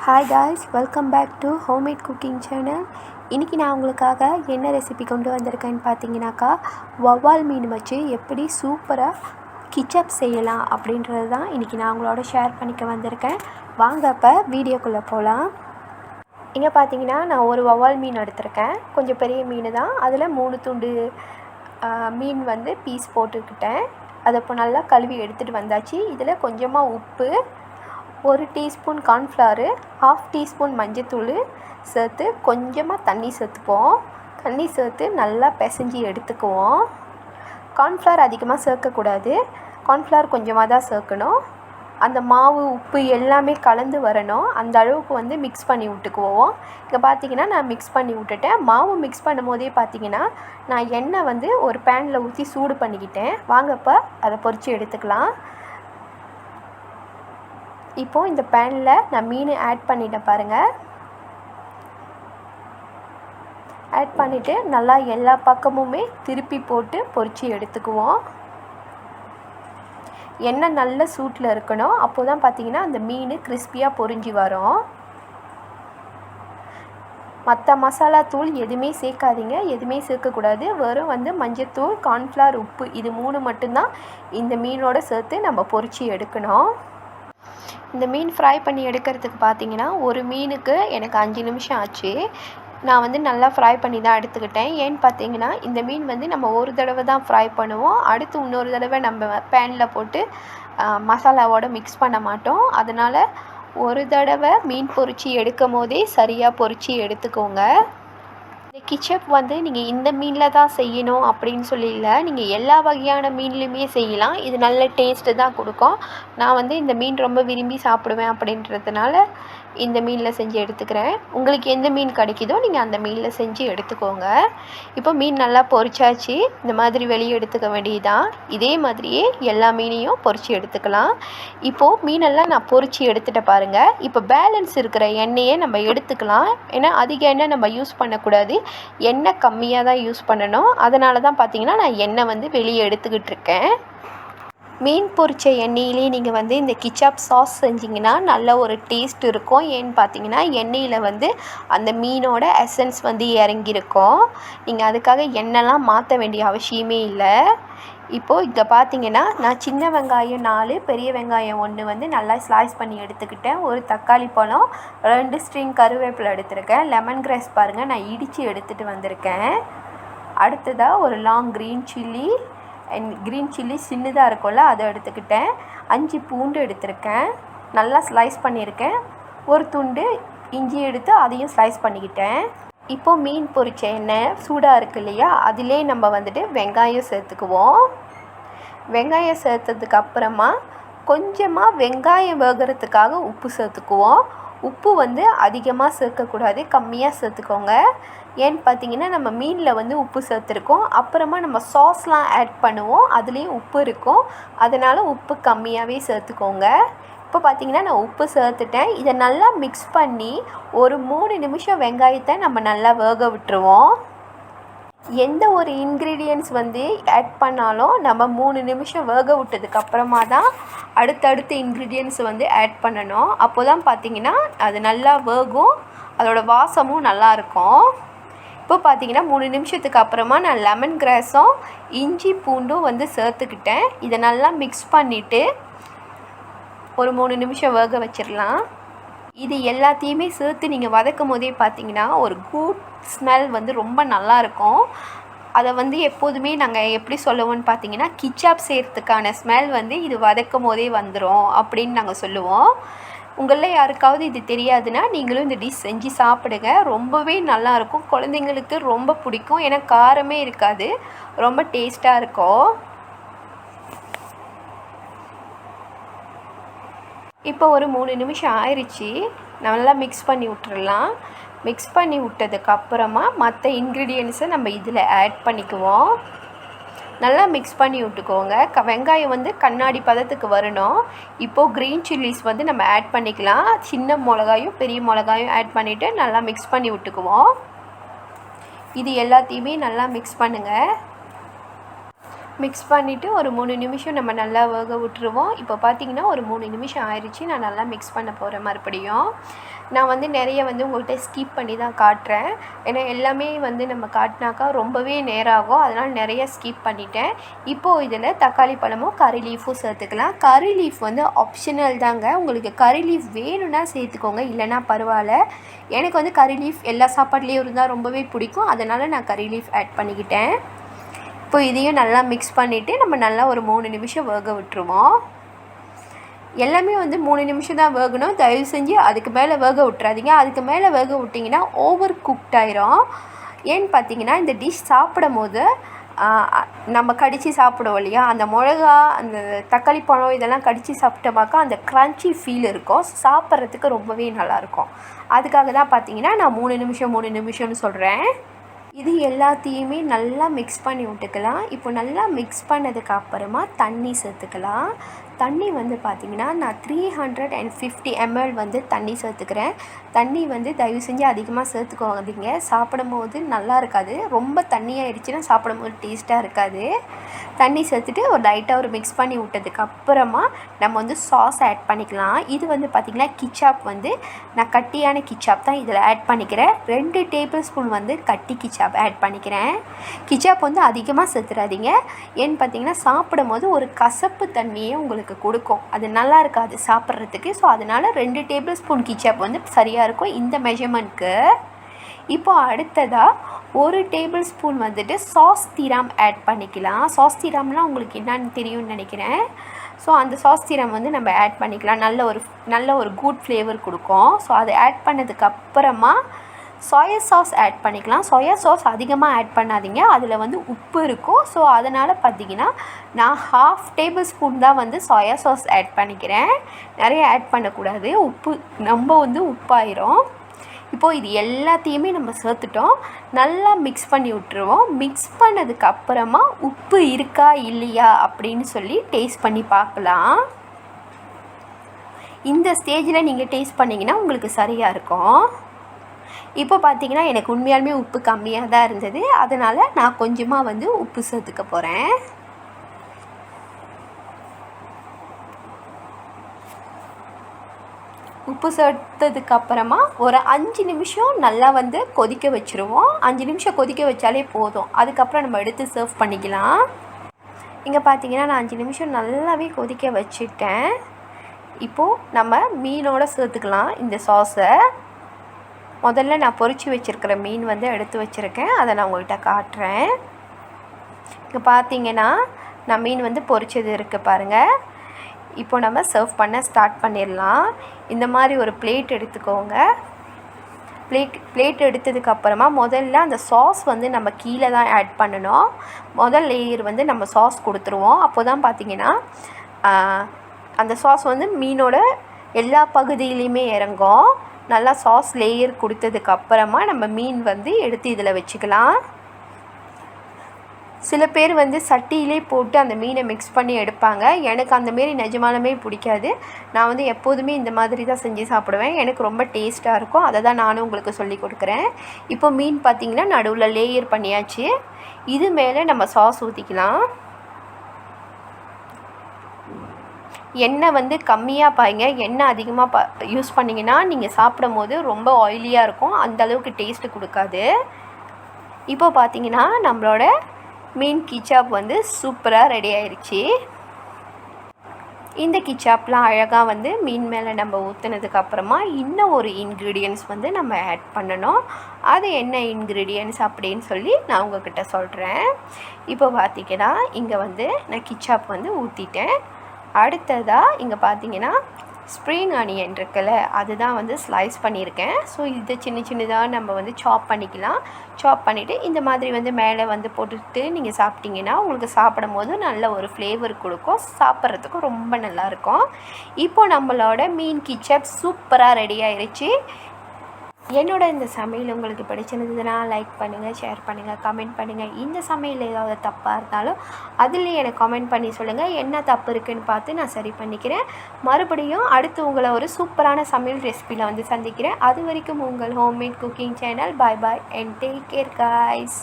Hi guys, welcome back to homemade cooking channel. இன்றைக்கி நான் உங்களுக்காக என்ன ரெசிபி கொண்டு வந்திருக்கேன்னு பார்த்தீங்கன்னாக்கா, வவ்வால் மீன் வச்சு எப்படி சூப்பராக கிச்சப் செய்யலாம் அப்படின்றது தான் இன்றைக்கி நான் உங்களோட ஷேர் பண்ணிக்க வந்திருக்கேன். வாங்க அப்போ வீடியோக்குள்ளே போகலாம். இங்கே பார்த்தீங்கன்னா நான் ஒரு வவ்வால் மீன் எடுத்திருக்கேன். கொஞ்சம் பெரிய மீன் தான். அதில் 3 துண்டு மீன் வந்து பீஸ் போட்டுக்கிட்டேன். அதை இப்போ நல்லா கழுவி எடுத்துகிட்டு வந்தாச்சு. இதில் கொஞ்சமாக உப்பு, 1 டீஸ்பூன் கார்ன்ஃப்ளவரு, 1/2 டீஸ்பூன் மஞ்சத்தூள் சேர்த்து கொஞ்சமாக தண்ணி சேர்த்துப்போம். தண்ணி சேர்த்து நல்லா பிசைஞ்சி எடுத்துக்குவோம். கார்ன்ஃப்ளவர் அதிகமாக சேர்க்கக்கூடாது. கார்ன்ஃப்ளவர் கொஞ்சமாக தான் சேர்க்கணும். அந்த மாவு உப்பு எல்லாமே கலந்து வரணும். அந்த அளவுக்கு வந்து மிக்ஸ் பண்ணி விட்டுக்குவோம். இங்கே பார்த்தீங்கன்னா நான் மிக்ஸ் பண்ணி விட்டுட்டேன். மாவு மிக்ஸ் பண்ணும் போதே பார்த்தீங்கன்னா நான் எண்ணெய் வந்து ஒரு பேனில் ஊற்றி சூடு பண்ணிக்கிட்டேன். வாங்கப்போ அதை பொரித்து எடுத்துக்கலாம். இப்போது இந்த பேனில் நான் மீன் ஆட் பண்ணிட்டேன் பாருங்கள். ஆட் பண்ணிவிட்டு நல்லா எல்லா பக்கமுமே திருப்பி போட்டு பொரித்து எடுத்துக்குவோம். எண்ணெய் நல்ல சூட்டில் இருக்கணும். அப்போ தான் பார்த்தீங்கன்னா அந்த மீன் கிறிஸ்பியாக பொரிஞ்சு வரும். மற்ற மசாலா தூள் எதுவுமே சேர்க்காதீங்க, எதுவுமே சேர்க்கக்கூடாது. வெறும் வந்து மஞ்சத்தூள், கார்ன்ஃப்ளவர், உப்பு இது 3 மட்டும்தான் இந்த மீனோடு சேர்த்து நம்ம பொரித்து எடுக்கணும். இந்த மீன் ஃப்ரை பண்ணி எடுக்கிறதுக்கு பார்த்தீங்கன்னா ஒரு மீனுக்கு எனக்கு 5 நிமிஷம் ஆச்சு. நான் வந்து நல்லா ஃப்ரை பண்ணி தான் எடுத்துக்கிட்டேன். ஏன்னு பார்த்தீங்கன்னா இந்த மீன் வந்து நம்ம ஒரு தடவை தான் ஃப்ரை பண்ணுவோம். அடுத்து இன்னொரு தடவை நம்ம பேனில் போட்டு மசாலாவோடு மிக்ஸ் பண்ண மாட்டோம். அதனால் ஒரு தடவை மீன் பொரித்து எடுக்கும் போதே சரியாக பொரித்து எடுத்துக்கோங்க. இந்த கிச்சப் வந்து நீங்கள் இந்த மீனில் தான் செய்யணும் அப்படின்னு சொல்லி இல்லை, நீங்கள் எல்லா வகையான மீன்லையுமே செய்யலாம். இது நல்ல டேஸ்ட்டு தான் கொடுக்கும். நான் வந்து இந்த மீன் ரொம்ப விரும்பி சாப்பிடுவேன் அப்படின்றதுனால இந்த மீனில் செஞ்சு எடுத்துக்கிறேன். உங்களுக்கு எந்த மீன் கிடைக்குதோ நீங்கள் அந்த மீனில் செஞ்சு எடுத்துக்கோங்க. இப்போ மீன் நல்லா பொரிச்சாச்சு. இந்த மாதிரி வெளியே எடுத்துக்க வேண்டியதுதான். இதே மாதிரியே எல்லா மீனையும் பொரித்து எடுத்துக்கலாம். இப்போது மீனெல்லாம் நான் பொரித்து எடுத்துகிட்ட பாருங்கள். இப்போ பேலன்ஸ் இருக்கிற எண்ணெயை நம்ம எடுத்துக்கலாம். ஏன்னா அதிக எண்ணெய் நம்ம யூஸ் பண்ணக்கூடாது. எண்ணெய் கம்மியாக தான் யூஸ் பண்ணணும். அதனால தான் பார்த்தீங்கன்னா நான் எண்ணெய் வந்து வெளியே எடுத்துக்கிட்டு இருக்கேன். மீன் பொரித்த எண்ணெயிலே நீங்கள் வந்து இந்த கிச்சாப் சாஸ் செஞ்சிங்கன்னா நல்ல ஒரு டேஸ்ட் இருக்கும். ஏன்னு பார்த்தீங்கன்னா எண்ணெயில் வந்து அந்த மீனோட எசன்ஸ் வந்து இறங்கியிருக்கும். நீங்கள் அதுக்காக எண்ணெய்லாம் மாற்ற வேண்டிய அவசியமே இல்லை. இப்போது இங்கே பார்த்தீங்கன்னா நான் சின்ன வெங்காயம் 4, பெரிய வெங்காயம் 1 வந்து நல்லா ஸ்லைஸ் பண்ணி எடுத்துக்கிட்டேன். ஒரு தக்காளி பழம், 2 ஸ்ட்ரிங் கருவேப்பிலை எடுத்துருக்கேன். லெமன் கிராஸ் பாருங்கள் நான் இடித்து எடுத்துகிட்டு வந்திருக்கேன். அடுத்ததாக ஒரு லாங் க்ரீன் சில்லி சின்னதாக இருக்கும்ல அதை எடுத்துக்கிட்டேன். 5 பூண்டு எடுத்திருக்கேன், நல்லா ஸ்லைஸ் பண்ணியிருக்கேன். ஒரு துண்டு இஞ்சி எடுத்து அதையும் ஸ்லைஸ் பண்ணிக்கிட்டேன். இப்போது மீன் பொரிச்ச எண்ணெய் சூடாக இருக்குது இல்லையா, அதிலே நம்ம வந்துட்டு வெங்காயம் சேர்த்துக்குவோம். வெங்காயம் சேர்த்ததுக்கு அப்புறமா கொஞ்சமாக வெங்காயம் வேகிறதுக்காக உப்பு சேர்த்துக்குவோம். உப்பு வந்து அதிகமாக சேர்க்கக்கூடாது, கம்மியாக சேர்த்துக்கோங்க. ஏன்னு பார்த்தீங்கன்னா நம்ம மீனில் வந்து உப்பு சேர்த்துருக்கோம். அப்புறமா நம்ம சாஸ்லாம் ஆட் பண்ணுவோம், அதுலேயும் உப்பு இருக்கும். அதனால் உப்பு கம்மியாகவே சேர்த்துக்கோங்க. இப்போ பார்த்தீங்கன்னா நான் உப்பு சேர்த்துட்டேன். இதை நல்லா மிக்ஸ் பண்ணி ஒரு 3 நிமிஷம் வெங்காயத்தை நம்ம நல்லா வேக விட்டுருவோம். எந்த ஒரு இன்க்ரீடியன்ட்ஸ் வந்து ஆட் பண்ணாலும் நம்ம 3 நிமிஷம் வேக விட்டதுக்கப்புறமா தான் அடுத்தடுத்த இன்க்ரீடியன்ட்ஸ் வந்து ஆட் பண்ணணும். அப்போ தான் பார்த்திங்கன்னா அது நல்லா வேகும், அதோடய வாசமும் நல்லாயிருக்கும். இப்போ பார்த்திங்கன்னா 3 நிமிஷத்துக்கு அப்புறமா நான் லெமன் கிராஸும் இஞ்சி பூண்டும் வந்து சேர்த்துக்கிட்டேன். இதை நல்லா மிக்ஸ் பண்ணிவிட்டு ஒரு 3 நிமிஷம் வேக வச்சிடலாம். இது எல்லாத்தையுமே சேர்த்து நீங்கள் வதக்கும் போதே பார்த்தீங்கன்னா ஒரு குட் ஸ்மெல் வந்து ரொம்ப நல்லாயிருக்கும். அதை வந்து எப்போதுமே நாங்கள் எப்படி சொல்லுவோம்னு பார்த்தீங்கன்னா கிச்சாப் செய்கிறதுக்கான ஸ்மெல் வந்து இது வதக்கும் போதே வந்துடும் அப்படின்னு நாங்கள் சொல்லுவோம். உங்களில் யாருக்காவது இது தெரியாதுன்னா நீங்களும் இந்த டிஷ் செஞ்சு சாப்பிடுங்க. ரொம்பவே நல்லாயிருக்கும். குழந்தைங்களுக்கு ரொம்ப பிடிக்கும். ஏன்னா காரமே இருக்காது, ரொம்ப டேஸ்ட்டாக இருக்கும். இப்போ ஒரு 3 நிமிஷம் ஆயிடுச்சு. நல்லா மிக்ஸ் பண்ணி விட்டுறலாம். மிக்ஸ் பண்ணி விட்டதுக்கப்புறமா மற்ற இன்க்ரீடியன்ட்ஸை நம்ம இதில் ஆட் பண்ணிக்குவோம். நல்லா மிக்ஸ் பண்ணி விட்டுக்கோங்க. வெங்காயம் வந்து கண்ணாடி பதத்துக்கு வரணும். இப்போது க்ரீன் சில்லிஸ் வந்து நம்ம ஆட் பண்ணிக்கலாம். சின்ன மிளகாயும் பெரிய மிளகாயும் ஆட் பண்ணிவிட்டு நல்லா மிக்ஸ் பண்ணி விட்டுக்குவோம். இது எல்லாத்தையுமே நல்லா மிக்ஸ் பண்ணுங்கள். மிக்ஸ் பண்ணிவிட்டு ஒரு 3 நிமிஷம் நம்ம நல்லா வேக விட்டுருவோம். இப்போ பார்த்திங்கன்னா ஒரு 3 நிமிஷம் ஆயிடுச்சு. நான் நல்லா மிக்ஸ் பண்ண போகிறேன் மறுபடியும். நான் வந்து நிறைய வந்து உங்கள்கிட்ட ஸ்கிப் பண்ணி தான் காட்டுறேன். ஏன்னா எல்லாமே வந்து நம்ம காட்டினாக்கா ரொம்பவே நேரம் ஆகும். அதனால் நிறைய ஸ்கிப் பண்ணிட்டேன். இப்போது இதில் தக்காளி பழமும் கறி லீஃபும் சேர்த்துக்கலாம். கறி லீஃப் வந்து ஆப்ஷனல் தாங்க. உங்களுக்கு கறி லீஃப் வேணும்னா சேர்த்துக்கோங்க, இல்லைனா பரவாயில்ல. எனக்கு வந்து கறி லீஃப் எல்லா சாப்பாட்லேயும் இருந்தால் ரொம்பவே பிடிக்கும். அதனால் நான் கறி லீஃப் ஆட் பண்ணிக்கிட்டேன். இப்போ இதையும் நல்லா மிக்ஸ் பண்ணிவிட்டு நம்ம நல்லா ஒரு 3 நிமிஷம் வேக விட்டுருவோம். எல்லாமே வந்து 3 நிமிஷம் தான் வேகணும். தயவு செஞ்சு அதுக்கு மேலே வேக விட்றாதீங்க. அதுக்கு மேலே வேக விட்டிங்கன்னா ஓவர் குக்ட் ஆயிரும். ஏன்னு பார்த்தீங்கன்னா இந்த டிஷ் சாப்பிடும் போது நம்ம கடித்து சாப்பிடுவோம் இல்லையா, அந்த மிளகா அந்த தக்காளி பழம் இதெல்லாம் கடித்து சாப்பிட்டோமாக்கா அந்த க்ரன்ச்சி ஃபீல் இருக்கும். சாப்பிட்றதுக்கு ரொம்பவே நல்லாயிருக்கும். அதுக்காக தான் பார்த்தீங்கன்னா நான் 3 நிமிஷம்னு சொல்கிறேன். இது எல்லாத்தையுமே நல்லா மிக்ஸ் பண்ணி விட்டுக்கலாம். இப்போ நல்லா மிக்ஸ் பண்ணதுக்கு அப்புறமா தண்ணி சேர்த்துக்கலாம். தண்ணி வந்து பார்த்திங்கன்னா நான் 350 ml வந்து தண்ணி சேர்த்துக்கிறேன். தண்ணி வந்து தயவு செஞ்சு அதிகமாக சேர்த்துக்கோங்க. சாப்பிடும்போது நல்லா இருக்காது. ரொம்ப தண்ணியாகிடுச்சுன்னா சாப்பிடும்போது டேஸ்ட்டாக இருக்காது. தண்ணி சேர்த்துட்டு ஒரு லைட்டாக ஒரு மிக்ஸ் பண்ணி விட்டதுக்கப்புறமா நம்ம வந்து சாஸ் ஆட் பண்ணிக்கலாம். இது வந்து பார்த்திங்கன்னா கிச்சாப் வந்து நான் கட்டியான கிச்சாப் தான் இதில் ஆட் பண்ணிக்கிறேன். 2 டேபிள் ஸ்பூன் வந்து கட்டி கிச்சாப் ஆட் பண்ணிக்கிறேன். கிச்சாப் வந்து அதிகமாக சேர்த்துறாதீங்க. ஏன்னு பார்த்தீங்கன்னா சாப்பிடும் போது ஒரு கசப்பு தண்ணியே உங்களுக்கு கொடுக்கும். அது நல்லா இருக்காது சாப்பிட்றதுக்கு. ஸோ அதனால் 2 டேபிள் ஸ்பூன் கிச்சாப் வந்து சரியாக இருக்கும் இந்த மெஷர்மெண்ட்க்கு. இப்போ அடுத்ததாக 1 டேபிள் ஸ்பூன் வந்துட்டு சாஸ் திராம் ஆட் பண்ணிக்கலாம். சாஸ் திராம்லாம் உங்களுக்கு என்னன்னு தெரியும்னு நினைக்கிறேன். ஸோ அந்த சாஸ் திராம் வந்து நம்ம ஆட் பண்ணிக்கலாம். நல்ல ஒரு குட் ஃப்ளேவர் கொடுக்கும். ஸோ அதை ஆட் பண்ணதுக்கப்புறமா சோயா சாஸ் ஆட் பண்ணிக்கலாம். சோயா சாஸ் அதிகமாக ஆட் பண்ணாதீங்க, அதில் வந்து உப்பு இருக்கும். ஸோ அதனால் பார்த்திங்கன்னா நான் 1/2 டேபிள் ஸ்பூன் தான் வந்து சோயா சாஸ் ஆட் பண்ணிக்கிறேன். நிறைய ஆட் பண்ணக்கூடாது, உப்பு ரொம்ப வந்து உப்பாயிரும். இப்போது இது எல்லாத்தையுமே நம்ம சேர்த்துட்டோம். நல்லா மிக்ஸ் பண்ணி விட்டுருவோம். மிக்ஸ் பண்ணதுக்கப்புறமா உப்பு இருக்கா இல்லையா அப்படின்னு சொல்லி டேஸ்ட் பண்ணி பார்க்கலாம். இந்த ஸ்டேஜில் நீங்கள் டேஸ்ட் பண்ணிங்கன்னா உங்களுக்கு சரியாக இருக்கும். இப்போ பார்த்திங்கன்னா எனக்கு உண்மையாலுமே உப்பு கம்மியாக தான் இருந்தது. அதனால் நான் கொஞ்சமாக வந்து உப்பு சேர்த்துக்க போகிறேன். உப்பு சேர்த்ததுக்கப்புறமா ஒரு 5 நிமிஷம் நல்லா வந்து கொதிக்க வச்சுருவோம். 5 நிமிஷம் கொதிக்க வச்சாலே போதும். அதுக்கப்புறம் நம்ம எடுத்து சர்வ் பண்ணிக்கலாம். இங்கே பார்த்திங்கன்னா நான் 5 நிமிஷம் நல்லாவே கொதிக்க வச்சுட்டேன். இப்போது நம்ம மீனோடு சேர்த்துக்கலாம் இந்த சாஸை. முதல்ல நான் பொரித்து வச்சுருக்கிற மீன் வந்து எடுத்து வச்சுருக்கேன். அதை நான் உங்கள்கிட்ட காட்டுறேன். இங்கே பார்த்திங்கன்னா நான் மீன் வந்து பொரிச்சது இருக்குது பாருங்கள். இப்போ நம்ம சர்வ் பண்ண ஸ்டார்ட் பண்ணிடலாம். இந்த மாதிரி ஒரு பிளேட் எடுத்துக்கோங்க. பிளேட் எடுத்ததுக்கப்புறமா முதல்ல அந்த சாஸ் வந்து நம்ம கீழே தான் ஆட் பண்ணணும். முதல் லேயர் வந்து நம்ம சாஸ் கொடுத்துருவோம். அப்போ தான் பார்த்திங்கன்னா அந்த சாஸ் வந்து மீனோட எல்லா பகுதியிலையுமே இறங்கும். நல்லா சாஸ் லேயர் கொடுத்ததுக்கப்புறமா நம்ம மீன் வந்து எடுத்து இதில் வச்சுக்கலாம். சில பேர் வந்து சட்டியிலே போட்டு அந்த மீனை மிக்ஸ் பண்ணி எடுப்பாங்க. எனக்கு அந்தமாரி நிஜமாலுமே பிடிக்காது. நான் வந்து எப்போதுமே இந்த மாதிரி தான் செஞ்சு சாப்பிடுவேன். எனக்கு ரொம்ப டேஸ்ட்டாக இருக்கும். அதை தான் நானும் உங்களுக்கு சொல்லி கொடுக்குறேன். இப்போ மீன் பார்த்திங்கன்னா நடுவில் லேயர் பண்ணியாச்சு. இது மேலே நம்ம சாஸ் ஊற்றிக்கலாம். எண்ணெய் வந்து கம்மியாக பாய்ங்க. எண்ணெய் அதிகமாக யூஸ் பண்ணிங்கன்னா நீங்கள் சாப்பிடும் போது ரொம்ப ஆயிலியாக இருக்கும். அந்தளவுக்கு டேஸ்ட்டு கொடுக்காது. இப்போ பார்த்திங்கன்னா நம்மளோட மீன் கிச்சாப் வந்து சூப்பராக ரெடி ஆயிடுச்சு. இந்த கிச்சாப்லாம் அழகாக வந்து மீன் மேலே நம்ம ஊற்றுனதுக்கப்புறமா இன்னும் ஒரு இன்க்ரீடியன்ட்ஸ் வந்து நம்ம ஆட் பண்ணணும். அது என்ன இன்க்ரீடியன்ட்ஸ் அப்படின்னு சொல்லி நான் உங்கள்கிட்ட சொல்கிறேன். இப்போ பார்த்திங்கன்னா இங்கே வந்து நான் கிச்சாப் வந்து ஊற்றிட்டேன். அடுத்ததாக இங்கே பார்த்திங்கன்னா ஸ்ப்ரிங் ஆனியன் இருக்குல்ல, அதுதான் வந்து ஸ்லைஸ் பண்ணியிருக்கேன். ஸோ இது சின்னதாக நம்ம வந்து சாப் பண்ணிக்கலாம். சாப் பண்ணிவிட்டு இந்த மாதிரி வந்து மேலே வந்து போட்டுட்டு நீங்கள் சாப்பிட்டிங்கன்னா உங்களுக்கு சாப்பிடும் போது நல்ல ஒரு ஃப்ளேவர் கொடுக்கும். சாப்பிட்றதுக்கும் ரொம்ப நல்லாயிருக்கும். இப்போ நம்மளோட மீன் கிச்சாப் சூப்பராக ரெடி ஆயிடுச்சு. என்னோட இந்த சமையல் உங்களுக்கு பிடிச்சிருந்ததுன்னா லைக் பண்ணுங்கள், ஷேர் பண்ணுங்கள், கமெண்ட் பண்ணுங்கள். இந்த சமையல் ஏதாவது தப்பாக இருந்தாலும் அதில் எனக்கு கமெண்ட் பண்ணி சொல்லுங்கள். என்ன தப்பு இருக்குதுன்னு பார்த்து நான் சரி பண்ணிக்கிறேன். மறுபடியும் அடுத்து உங்களை ஒரு சூப்பரான சமையல் ரெசிபியில் வந்து சந்திக்கிறேன். அது வரைக்கும் உங்கள் homemade cooking channel. Bye bye and take care guys.